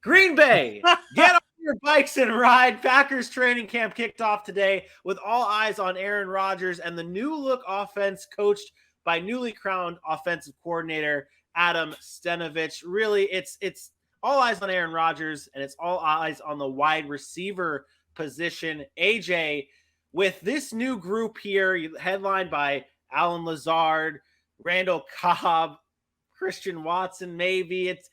Green Bay, get on your bikes and ride. Packers training camp kicked off today with all eyes on Aaron Rodgers and the new look offense coached by newly crowned offensive coordinator Adam Stenovich. Really, it's all eyes on Aaron Rodgers and it's all eyes on the wide receiver position. AJ, with this new group here, headlined by Alan Lazard, Randall Cobb, Christian Watson, maybe it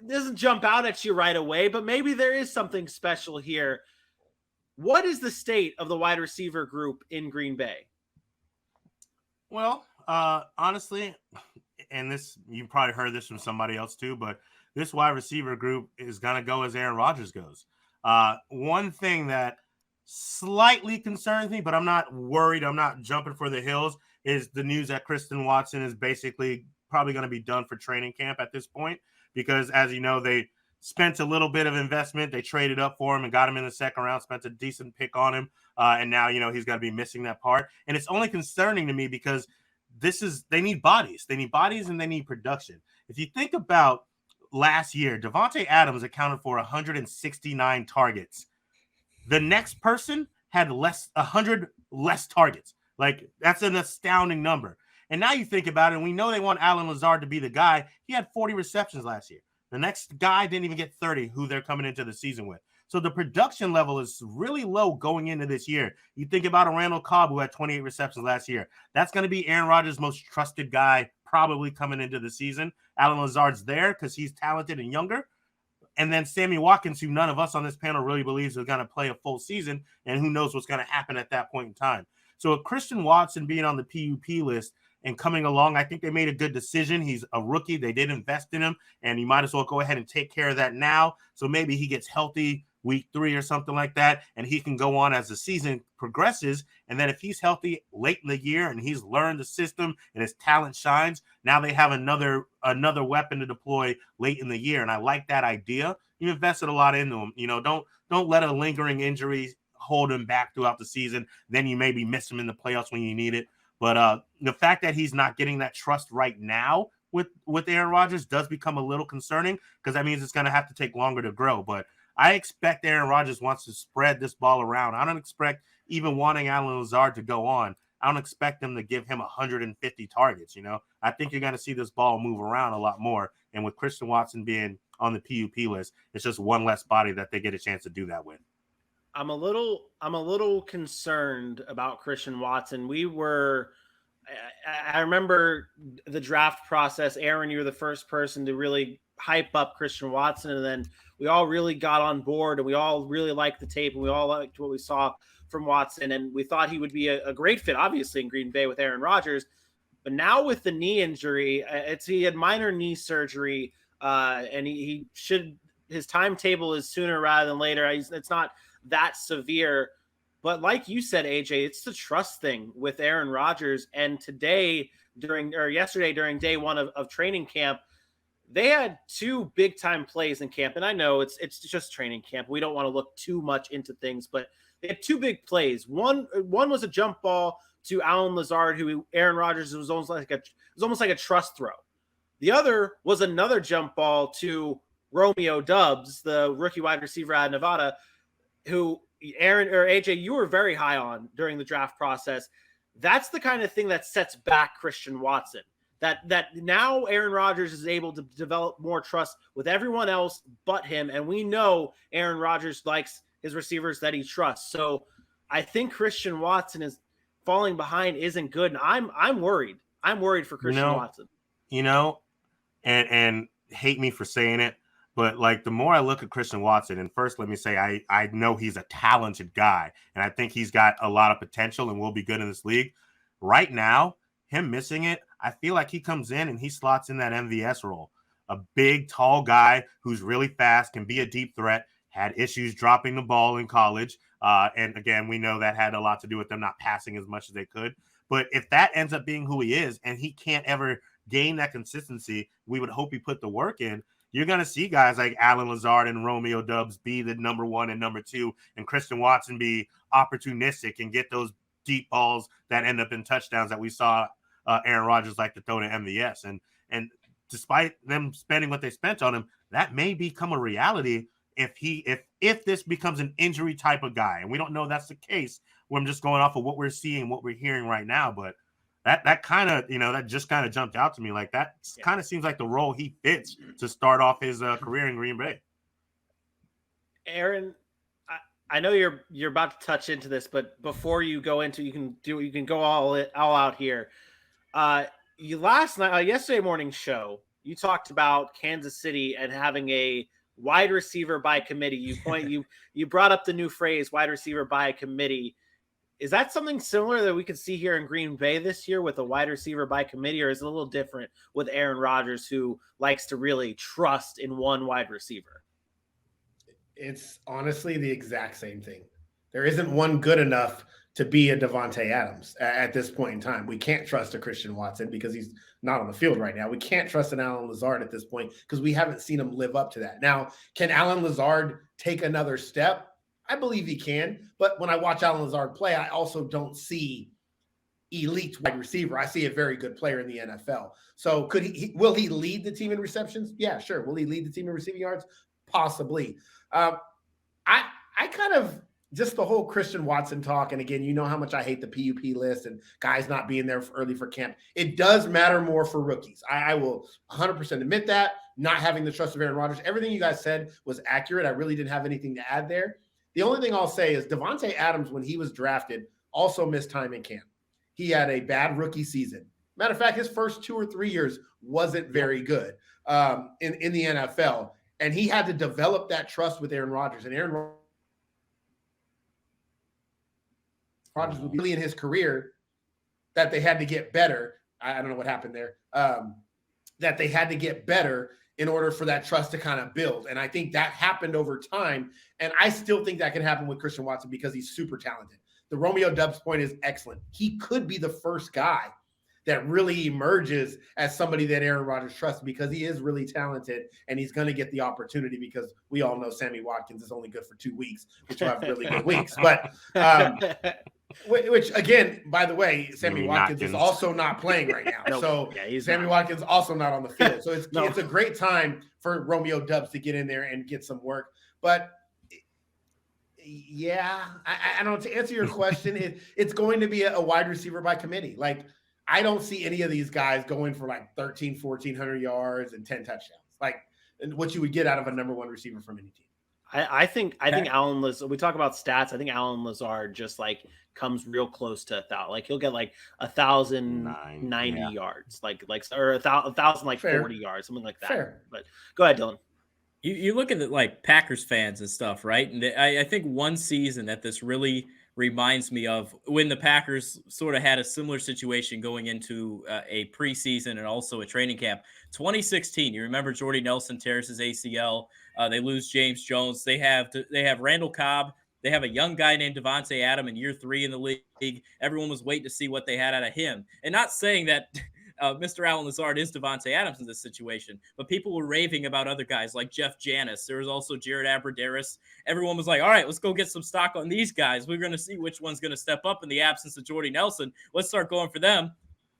doesn't jump out at you right away, but maybe there is something special here. What is the state of the wide receiver group in Green Bay? Well, honestly, and this, you probably heard this from somebody else too, but this wide receiver group is going to go as Aaron Rodgers goes. One thing that slightly concerns me, but I'm not worried, I'm not jumping for the hills, is the news that Kristen Watson is basically probably going to be done for training camp at this point. Because, as you know, they spent a little bit of investment. They traded up for him and got him in the second round, spent a decent pick on him. And now, he's going to be missing that part. And it's only concerning to me because they need bodies. They need bodies and they need production. If you think about last year, Devontae Adams accounted for 169 targets. The next person had 100 less targets. Like, that's an astounding number. And now you think about it, and we know they want Alan Lazard to be the guy. He had 40 receptions last year. The next guy didn't even get 30, who they're coming into the season with. So the production level is really low going into this year. You think about a Randall Cobb who had 28 receptions last year. That's going to be Aaron Rodgers' most trusted guy probably coming into the season. Alan Lazard's there because he's talented and younger. And then Sammy Watkins, who none of us on this panel really believes is going to play a full season, and who knows what's going to happen at that point in time. So with Christian Watson being on the PUP list and coming along, I think they made a good decision. He's a rookie. They did invest in him, and you might as well go ahead and take care of that now. So maybe he gets healthy week 3 or something like that, and he can go on as the season progresses. And then if he's healthy late in the year and he's learned the system and his talent shines, now they have another weapon to deploy late in the year. And I like that idea. You invested a lot into him. Don't let a lingering injury hold him back throughout the season. Then you maybe miss him in the playoffs when you need it. But the fact that he's not getting that trust right now with Aaron Rodgers does become a little concerning, because that means it's going to have to take longer to grow. But I expect Aaron Rodgers wants to spread this ball around. I don't expect even wanting Alan Lazard to go on. I don't expect them to give him 150 targets. I think you're going to see this ball move around a lot more. And with Christian Watson being on the PUP list, it's just one less body that they get a chance to do that with. I'm a little concerned about Christian Watson. I remember the draft process. Aaron, you were the first person to really hype up Christian Watson, and then we all really got on board, and we all really liked the tape, and we all liked what we saw from Watson, and we thought he would be a great fit, obviously, in Green Bay with Aaron Rodgers. But now with the knee injury, he had minor knee surgery, and his timetable is sooner rather than later. It's not that severe. But like you said, AJ, it's the trust thing with Aaron Rodgers. And yesterday during day one of training camp, they had 2 big-time plays in camp. And I know it's just training camp. We don't want to look too much into things, but they had 2 big plays. One was a jump ball to Alan Lazard, who Aaron Rodgers was almost like a trust throw. The other was another jump ball to Romeo Doubs, the rookie wide receiver out of Nevada, who Aaron or AJ, you were very high on during the draft process. That's the kind of thing that sets back Christian Watson. That now Aaron Rodgers is able to develop more trust with everyone else but him. And we know Aaron Rodgers likes his receivers that he trusts. So I think Christian Watson is falling behind isn't good. And I'm worried. I'm worried for Christian Watson. And hate me for saying it, but like the more I look at Christian Watson, and first let me say I know he's a talented guy, and I think he's got a lot of potential and will be good in this league. Right now, him missing it, I feel like he comes in and he slots in that MVS role. A big, tall guy who's really fast, can be a deep threat, had issues dropping the ball in college. And again, we know that had a lot to do with them not passing as much as they could. But if that ends up being who he is and he can't ever gain that consistency, we would hope he put the work in. You're going to see guys like Alan Lazard and Romeo Doubs be the number 1 and number 2, and Christian Watson be opportunistic and get those deep balls that end up in touchdowns that we saw Aaron Rodgers like to throw to MVS. And despite them spending what they spent on him, that may become a reality if this becomes an injury type of guy. And we don't know that's the case. I'm just going off of what we're seeing, what we're hearing right now. But that kind of, that just kind of jumped out to me. Like that kind of seems like the role he fits to start off his career in Green Bay. Aaron, I know you're about to touch into this, but before you go into, you can go all out here. You last night, yesterday morning show, you talked about Kansas City and having a wide receiver by committee. You brought up the new phrase, wide receiver by committee. Is that something similar that we could see here in Green Bay this year with a wide receiver by committee, or is it a little different with Aaron Rodgers, who likes to really trust in one wide receiver? It's honestly the exact same thing. There isn't one good enough to be a Davante Adams at this point in time. We can't trust a Kristen Watson because he's not on the field right now. We can't trust an Allen Lazard at this point because we haven't seen him live up to that. Now, can Allen Lazard take another step? I believe he can, but when I watch Allen Lazard play, I also don't see elite wide receiver. I see a very good player in the NFL. So will he lead the team in receptions? Yeah, sure. Will he lead the team in receiving yards? Possibly. I kind of just the whole Kristen Watson talk. And again, you know how much I hate the PUP list and guys not being there early for camp. It does matter more for rookies. I will 100% admit that. Not having the trust of Aaron Rodgers. Everything you guys said was accurate. I really didn't have anything to add there. The only thing I'll say is Davante Adams, when he was drafted, also missed time in camp. He had a bad rookie season. Matter of fact, his first 2 or 3 years wasn't very good in the NFL. And he had to develop that trust with Aaron Rodgers. And Aaron Rodgers was really in his career that they had to get better. I don't know what happened there. That they had to get better in order for that trust to kind of build. And I think that happened over time. And I still think that can happen with Kristen Watson because he's super talented. The Romeo Doubs point is excellent. He could be the first guy that really emerges as somebody that Aaron Rodgers trusts because he is really talented and he's going to get the opportunity because we all know Sammy Watkins is only good for 2 weeks, which will have really good weeks. But which again, by the way, Sammy Watkins is also not playing right now. So Sammy Watkins also not on the field. So it's a great time for Romeo Doubs to get in there and get some work. But yeah, I don't, to answer your question, it's going to be a wide receiver by committee. Like, I don't see any of these guys going for like 1,400 yards and 10 touchdowns, like what you would get out of a number one receiver from any team. I think Allen Lazard, we talk about stats. I think Allen Lazard just like comes real close to 1,000. Like he'll get like 1,090 yards, or 1,040 yards, something like that. Fair. But go ahead, Dylan. You look at it like Packers fans and stuff, right? And I think one season that this really reminds me of when the Packers sort of had a similar situation going into a preseason and also a training camp. 2016, you remember Jordy Nelson tears his ACL. They lose James Jones. They have Randall Cobb. They have a young guy named Davante Adams in year 3 in the league. Everyone was waiting to see what they had out of him. And not saying that Mr. Allen Lazard is Davante Adams in this situation, but people were raving about other guys like Jeff Janis. There was also Jared Abbrederis. Everyone was like, all right, let's go get some stock on these guys. We're going to see which one's going to step up in the absence of Jordy Nelson. Let's start going for them.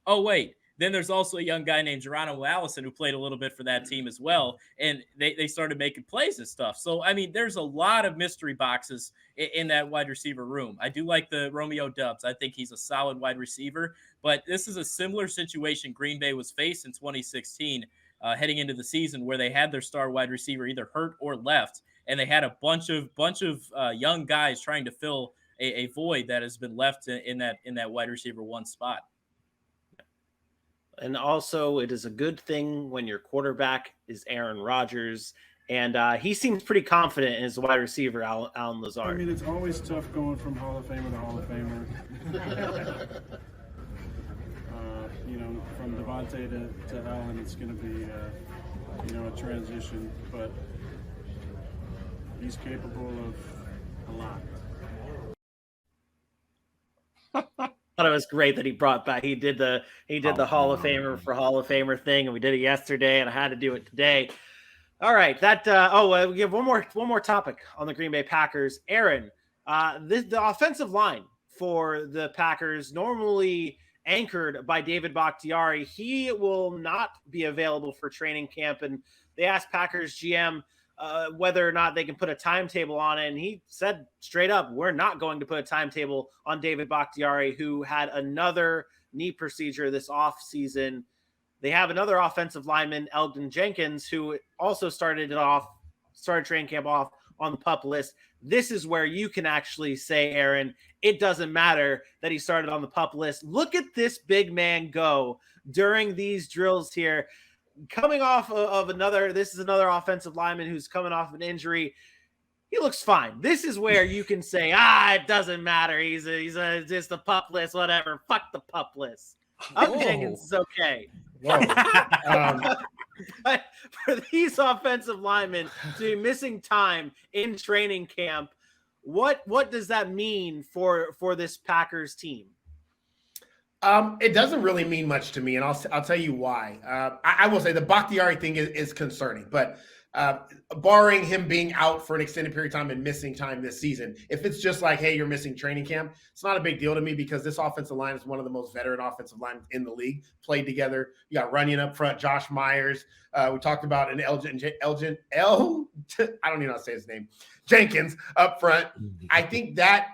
Oh, wait. Then there's also a young guy named Geronimo Allison who played a little bit for that team as well, and they started making plays and stuff. So, I mean, there's a lot of mystery boxes in that wide receiver room. I do like the Romeo Doubs. I think he's a solid wide receiver, but this is a similar situation Green Bay was faced in 2016 heading into the season where they had their star wide receiver either hurt or left, and they had a bunch of young guys trying to fill a void that has been left in that wide receiver one spot. And also, it is a good thing when your quarterback is Aaron Rodgers, and he seems pretty confident in his wide receiver, Allen Lazard. I mean, it's always tough going from Hall of Famer to Hall of Famer. From Davante to Allen, it's going to be, a transition, but he's capable of a lot. Thought it was great that he brought back. He did the Hall of Famer for Hall of Famer thing, and we did it yesterday, and I had to do it today. All right, we have one more topic on the Green Bay Packers. Aaron, the offensive line for the Packers normally anchored by David Bakhtiari. He will not be available for training camp. And they asked Packers GM whether or not they can put a timetable on it. And he said straight up, we're not going to put a timetable on David Bakhtiari, who had another knee procedure this offseason. They have another offensive lineman, Eldon Jenkins, who also started training camp off on the PUP list. This is where you can actually say, Aaron, it doesn't matter that he started on the PUP list. Look at this big man go during these drills here. Coming off of another offensive lineman who's coming off an injury. He looks fine. This is where you can say, it doesn't matter. He's just a PUP list, whatever. Fuck the PUP list. Jenkins is okay. But for these offensive linemen to be missing time in training camp, what does that mean for this Packers team? It doesn't really mean much to me, and I'll tell you why. I will say the Bakhtiari thing is concerning, but barring him being out for an extended period of time and missing time this season, if it's just like, hey, you're missing training camp, it's not a big deal to me because this offensive line is one of the most veteran offensive lines in the league, played together. You got Runyon up front, Josh Myers. We talked about an Eldon, I don't even know how to say his name, Jenkins up front. I think that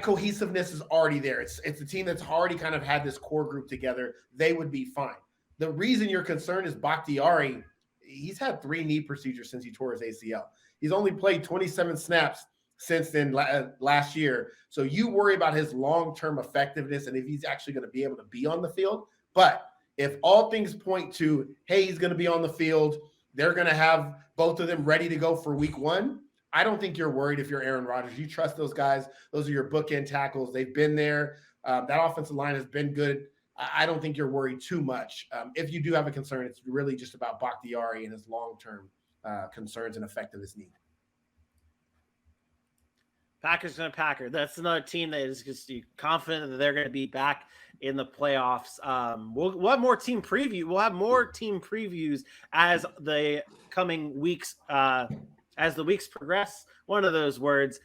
cohesiveness is already there. It's a team that's already kind of had this core group together. They would be fine. The reason you're concerned is Bakhtiari. He's had 3 knee procedures since he tore his ACL. He's only played 27 snaps since then last year. So you worry about his long-term effectiveness and if he's actually going to be able to be on the field. But if all things point to, hey, he's going to be on the field, they're going to have both of them ready to go for week 1. I don't think you're worried if you're Aaron Rodgers. You trust those guys. Those are your bookend tackles. They've been there. That offensive line has been good. I don't think you're worried too much. If you do have a concern, it's really just about Bakhtiari and his long-term concerns and effectiveness need. Packers going to Packer. That's another team that is just confident that they're going to be back in the playoffs. We'll have more team preview. We'll have more team previews as the coming weeks, as the weeks progress. One of those words.